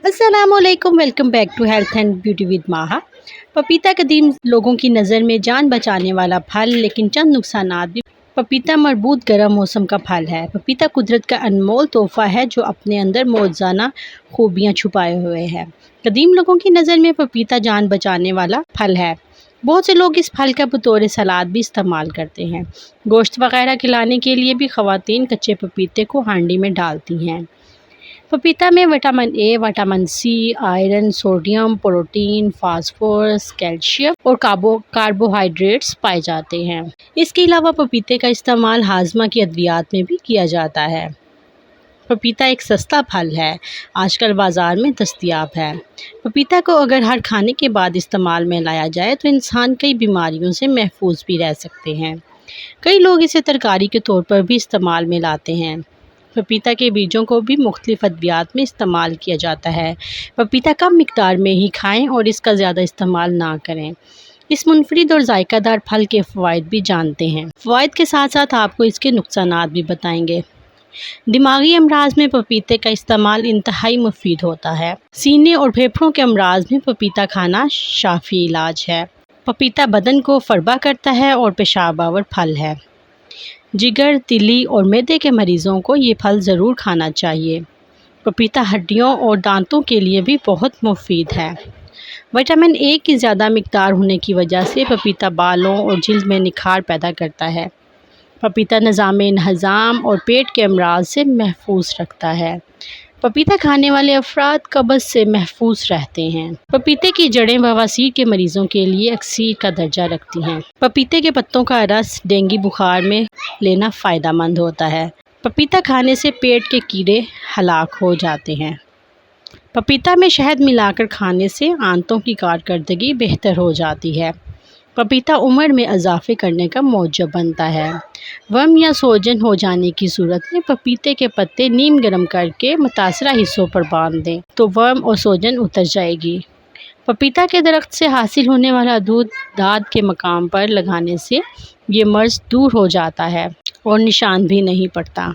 अस्सलामुअलैकुम, welcome back to health and beauty with Maha. पपीता कदीम लोगों की नज़र में जान बचाने वाला फल, लेकिन चंद नुकसानात भी। पपीता मरबूत गर्म मौसम का फल है। पपीता कुदरत का अनमोल तोहफ़ा है जो अपने अंदर मौजूदा खूबियाँ छुपाए हुए है। कदीम लोगों की नज़र में पपीता जान बचाने वाला फल है। बहुत से लोग इस फल का बतौर सलाद भी इस्तेमाल करते हैं। गोश्त वगैरह खिलाने के लिए भी ख़वातीन कच्चे पपीते को हांडी में डालती हैं। पपीता में vitamin A, vitamin C, iron, sodium, protein, phosphorus, calcium और कार्बोहाइड्रेट्स पाए जाते हैं। इसके अलावा पपीते का इस्तेमाल हाजमा की अद्वियात में भी किया जाता है। पपीता एक सस्ता फल है, आजकल बाज़ार में दस्तयाब है। पपीता को अगर हर खाने के बाद इस्तेमाल में लाया जाए तो इंसान कई बीमारियों से महफूज भी रह सकते हैं। कई लोग इसे तरकारी के तौर पर भी इस्तेमाल में लाते हैं। पपीता के बीजों को भी मुख्तलिफ अद्वियात में इस्तेमाल किया जाता है। पपीता कम मिकदार में ही खाएं और इसका ज़्यादा इस्तेमाल ना करें। इस मुनफरिद और जायकादार फल के फ़वाइद भी जानते हैं। फ़वाइद के साथ साथ आपको इसके नुकसानात भी बताएंगे। दिमागी अमराज में पपीते का इस्तेमाल इंतहाई मुफीद होता है। सीने और फेफड़ों के अमराज में पपीता खाना शाफी इलाज है। पपीता बदन को फरबा करता है और पेशाब आवर फल है। जिगर, तिली और मैदे के मरीज़ों को ये फल ज़रूर खाना चाहिए। पपीता हड्डियों और दांतों के लिए भी बहुत मुफीद है। विटामिन ए की ज़्यादा मिकदार होने की वजह से पपीता बालों और जिल्द में निखार पैदा करता है। पपीता निज़ाम-ए-हज़ाम और पेट के अमराज से महफूज रखता है। पपीता खाने वाले अफराद कब्ज़ से महफूज रहते हैं। पपीते की जड़ें बवासीर के मरीजों के लिए अक्सीर का दर्जा रखती हैं। पपीते के पत्तों का रस डेंगू बुखार में लेना फ़ायदेमंद होता है। पपीता खाने से पेट के कीड़े हलाक हो जाते हैं। पपीता में शहद मिलाकर खाने से आंतों की कारकर्दगी बेहतर हो जाती है। पपीता उम्र में इजाफे करने का मौजब बनता है। वर्म या सोजन हो जाने की सूरत में पपीते के पत्ते नीम गर्म करके मुतासरा हिस्सों पर बांध दें तो वर्म और सोजन उतर जाएगी। पपीता के दरख्त से हासिल होने वाला दूध दांत के मकाम पर लगाने से ये मर्ज दूर हो जाता है और निशान भी नहीं पड़ता।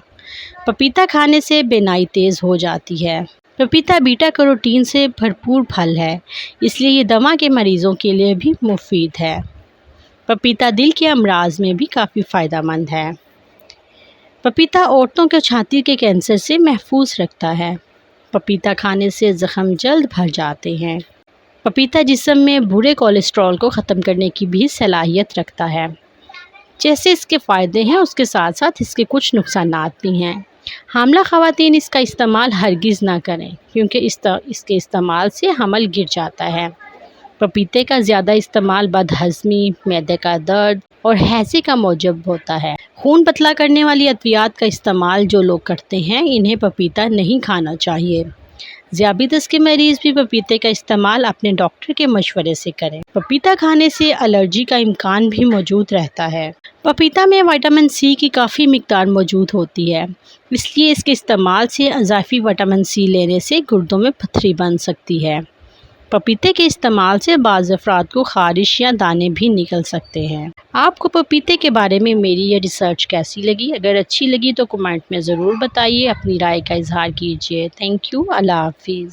पपीता खाने से बेनाई तेज़ हो जाती है। पपीता बीटा कैरोटीन से भरपूर फल है, इसलिए ये दमा के मरीज़ों के लिए भी मुफीद है। पपीता दिल के अमराज में भी काफ़ी फ़ायदेमंद है। पपीता औरतों के छाती के कैंसर से महफूज रखता है। पपीता खाने से ज़ख्म जल्द भर जाते हैं। पपीता जिस्म में बुरे कोलेस्ट्रॉल को ख़त्म करने की भी सलाहियत रखता है। जैसे इसके फ़ायदे हैं, उसके साथ साथ इसके कुछ नुकसानात भी हैं। हामला ख़वातीन इसका इस्तेमाल हरगिज़ ना करें, क्योंकि इसके इस्तेमाल से हमल गिर जाता है। पपीते का ज़्यादा इस्तेमाल बदहज़मी, मैदे का दर्द और हैज़े का मौजब होता है। खून पतला करने वाली अद्वियात का इस्तेमाल जो लोग करते हैं, इन्हें पपीता नहीं खाना चाहिए। ज़ियाबितस के मरीज़ भी पपीते का इस्तेमाल अपने डॉक्टर के मशवरे से करें। पपीता खाने से एलर्जी का इम्कान भी मौजूद रहता है। पपीता में विटामिन सी की काफ़ी मिकदार मौजूद होती है, इसलिए इसके इस्तेमाल से इजाफी विटामिन सी लेने से गुर्दों में पथरी बन सकती है। पपीते के इस्तेमाल से बाज़ अफराद को ख़ारिश या दाने भी निकल सकते हैं। आपको पपीते के बारे में मेरी ये रिसर्च कैसी लगी? अगर अच्छी लगी तो कमेंट में ज़रूर बताइए, अपनी राय का इजहार कीजिए। Thank you. अल्लाह हाफिज़।